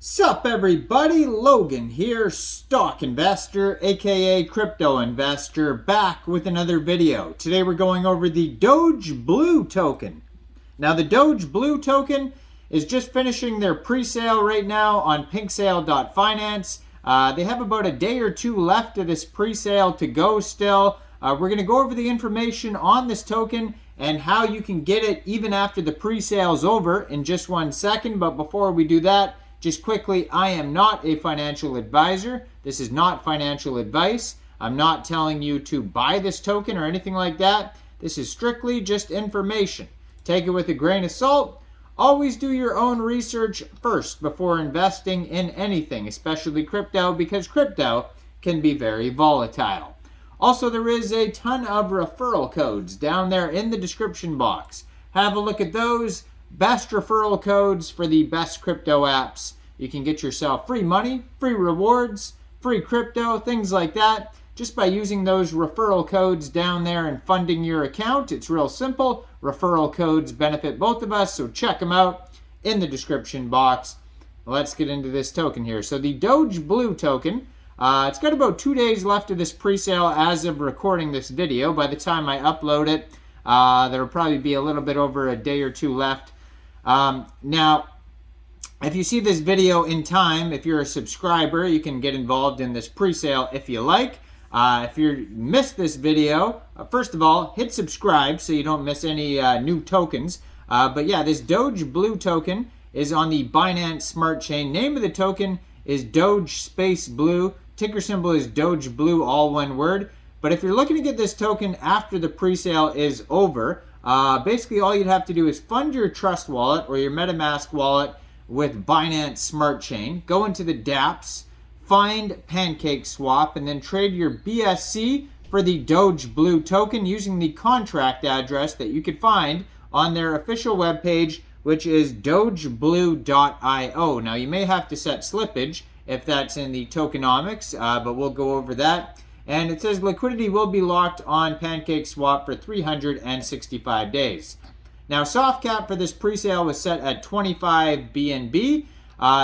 Sup everybody, Logan here, stock investor aka crypto investor, back with another video. Today we're going over the Dogeblue token. Now the Dogeblue token is just finishing their pre-sale right now on pinksale.finance. They have about a day or two left of this pre-sale to go still. We're going to go over the information on this token and how you can get it even after the pre-sale is over in just 1 second. But before we do that, just quickly, I am not a financial advisor. This is not financial advice. I'm not telling you to buy this token or anything like that. This is strictly just information. Take it with a grain of salt. Always do your own research first before investing in anything, especially crypto, because crypto can be very volatile. Also, there is a ton of referral codes down there in the description box. Have a look at those. Best referral codes for the best crypto apps. You can get yourself free money, free rewards, free crypto, things like that, just by using those referral codes down there and funding your account. It's real simple. Referral codes benefit both of us, so check them out in the description box. Let's get into this token here. So the Dogeblue token, it's got about 2 days left of this pre-sale as of recording this video. By the time I upload it, there'll probably be a little bit over a day or two left. Now, if you see this video in time, if you're a subscriber, you can get involved in this pre-sale if you like. If you missed this video, first of all, hit subscribe so you don't miss any new tokens. But yeah, this Dogeblue token is on the Binance Smart Chain. Name of the token is Doge Space Blue. Ticker symbol is Dogeblue, all one word. But if you're looking to get this token after the pre-sale is over, basically all you'd have to do is fund your Trust wallet or your MetaMask wallet with Binance Smart Chain. Go into the dApps, find PancakeSwap, and then trade your BSC for the Dogeblue token using the contract address that you could find on their official webpage, which is dogeblue.io. Now you may have to set slippage if that's in the tokenomics, but we'll go over that. And it says liquidity will be locked on PancakeSwap for 365 days. Now, soft cap for this pre-sale was set at 25 BNB.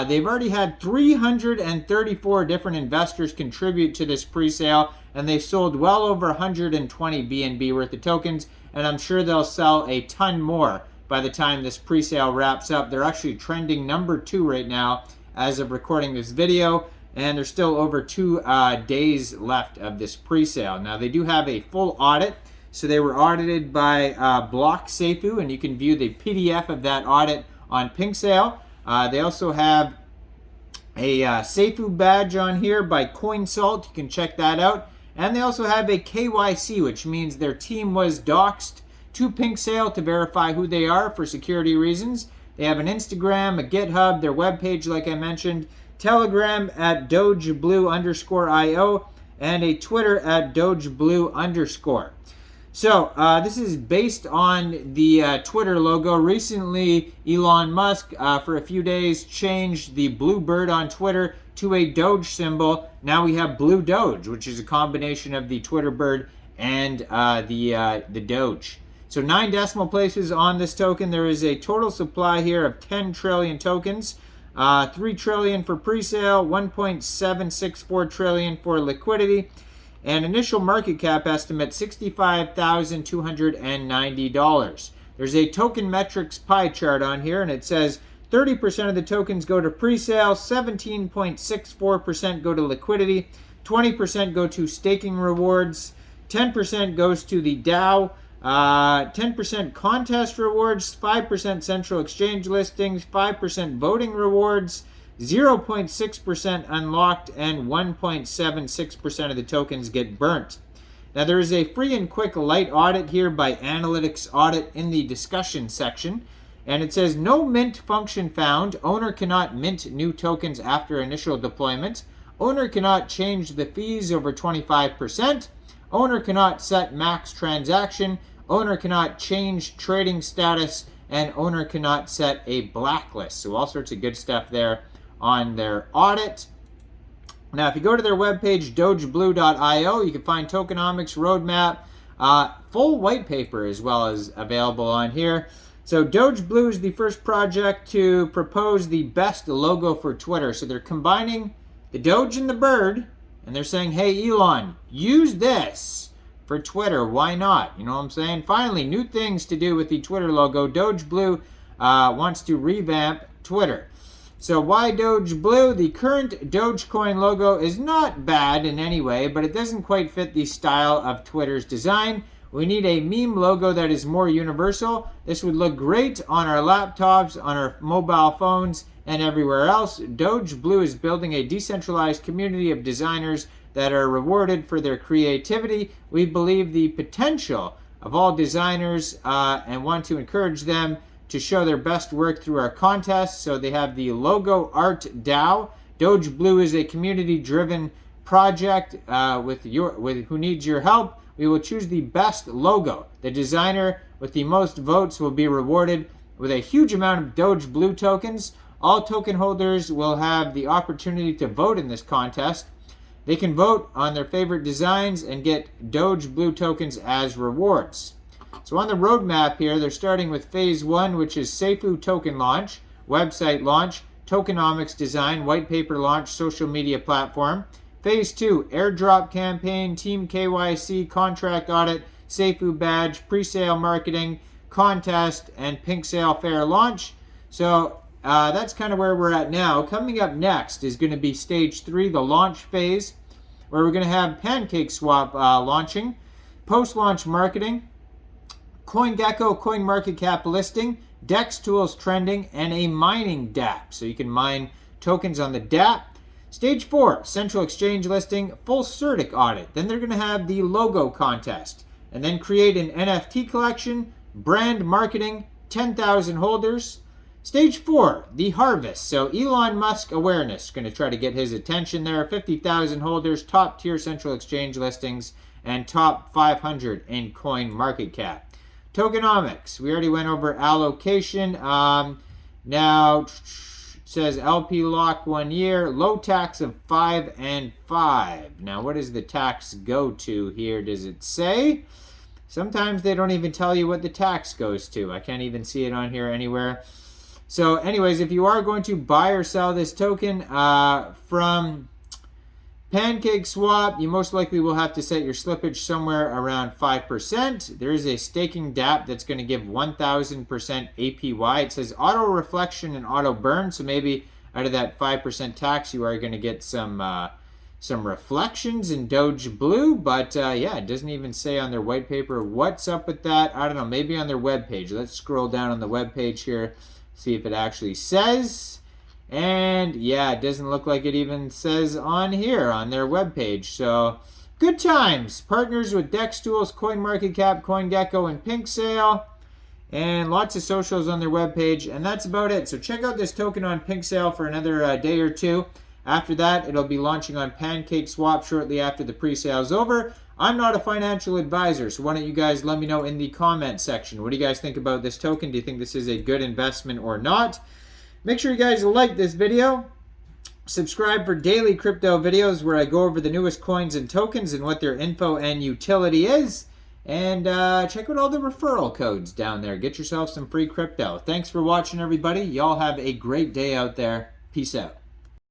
They've already had 334 different investors contribute to this pre-sale, and they've sold well over 120 BNB worth of tokens, and I'm sure they'll sell a ton more by the time this pre-sale wraps up. They're actually trending number 2 right now as of recording this video, and there's still over 2 days left of this pre-sale. Now, they do have a full audit. So they were audited by Block Seifu, and you can view the PDF of that audit on PinkSale. They also have a Seifu badge on here by CoinSalt. You can check that out. And they also have a KYC, which means their team was doxed to PinkSale to verify who they are for security reasons. They have an Instagram, a GitHub, their webpage, like I mentioned, Telegram at Dogeblue_IO, and a Twitter at Dogeblue_. So this is based on the Twitter logo. Recently, Elon Musk, for a few days, changed the Bluebird on Twitter to a Doge symbol. Now we have Blue Doge, which is a combination of the Twitter bird and the Doge. So 9 decimal places on this token. There is a total supply here of 10 trillion tokens. 3 trillion for pre-sale, 1.764 trillion for liquidity. And initial market cap estimate, $65,290. There's a token metrics pie chart on here, and it says 30% of the tokens go to pre-sale, 17.64% go to liquidity, 20% go to staking rewards, 10% goes to the DAO, 10% contest rewards, 5% central exchange listings, 5% voting rewards, 0.6% unlocked, and 1.76% of the tokens get burnt. Now there is a free and quick light audit here by Analytics Audit in the discussion section, and it says no mint function found. Owner cannot mint new tokens after initial deployment. Owner cannot change the fees over 25%. Owner cannot set max transaction. Owner cannot change trading status, and owner cannot set a blacklist. So all sorts of good stuff there on their audit. Now, if you go to their webpage, dogeblue.io, you can find tokenomics, roadmap, full white paper as well as available on here. So Dogeblue is the first project to propose the best logo for Twitter. So they're combining the Doge and the bird, and they're saying, hey, Elon, use this for Twitter. Why not? You know what I'm saying? Finally, new things to do with the Twitter logo. Dogeblue wants to revamp Twitter. So why Dogeblue? The current Dogecoin logo is not bad in any way, but it doesn't quite fit the style of Twitter's design. We need a meme logo that is more universal. This would look great on our laptops, on our mobile phones, and everywhere else. Dogeblue is building a decentralized community of designers that are rewarded for their creativity. We believe the potential of all designers and want to encourage them to show their best work through our contest. So they have the Logo Art DAO. Dogeblue is a community-driven project who needs your help. We will choose the best logo. The designer with the most votes will be rewarded with a huge amount of Dogeblue tokens. All token holders will have the opportunity to vote in this contest. They can vote on their favorite designs and get Dogeblue tokens as rewards. So on the roadmap here, they're starting with phase 1, which is Seifu token launch, website launch, tokenomics design, white paper launch, social media platform. Phase 2, airdrop campaign, team KYC, contract audit, Seifu badge, pre-sale marketing, contest, and pink sale fair launch. So that's kind of where we're at now. Coming up next is going to be stage 3, the launch phase, where we're going to have PancakeSwap launching, post-launch marketing, CoinGecko CoinMarketCap listing, DEX tools trending, and a mining DApp. So you can mine tokens on the DApp. Stage 4, central exchange listing, full CertiK audit. Then they're going to have the logo contest. And then create an NFT collection, brand marketing, 10,000 holders. Stage 4, the harvest. So Elon Musk awareness. Going to try to get his attention there. 50,000 holders, top tier central exchange listings, and top 500 in CoinMarketCap. Tokenomics. We already went over allocation. Now says LP lock 1 year, low tax of 5 and 5. Now what does the tax go to here? Does it say? Sometimes they don't even tell you what the tax goes to. I can't even see it on here anywhere. So anyways, if you are going to buy or sell this token from PancakeSwap, you most likely will have to set your slippage somewhere around 5%. There is a staking DApp that's going to give 1,000% APY. It says auto reflection and auto burn. So maybe out of that 5% tax, you are going to get some reflections in Dogeblue. But yeah, it doesn't even say on their white paper what's up with that. I don't know. Maybe on their webpage. Let's scroll down on the webpage here, see if it actually says. And yeah, it doesn't look like it even says on here on their webpage. So good times. Partners with DEX tools, CoinMarketCap, CoinGecko, and Pink Sale. And lots of socials on their webpage. And that's about it. So check out this token on Pink Sale for another day or two. After that, it'll be launching on PancakeSwap shortly after the pre-sale is over. I'm not a financial advisor, so why don't you guys let me know in the comment section. What do you guys think about this token? Do you think this is a good investment or not? Make sure you guys like this video. Subscribe for daily crypto videos where I go over the newest coins and tokens and what their info and utility is. And check out all the referral codes down there. Get yourself some free crypto. Thanks for watching, everybody. Y'all have a great day out there. Peace out.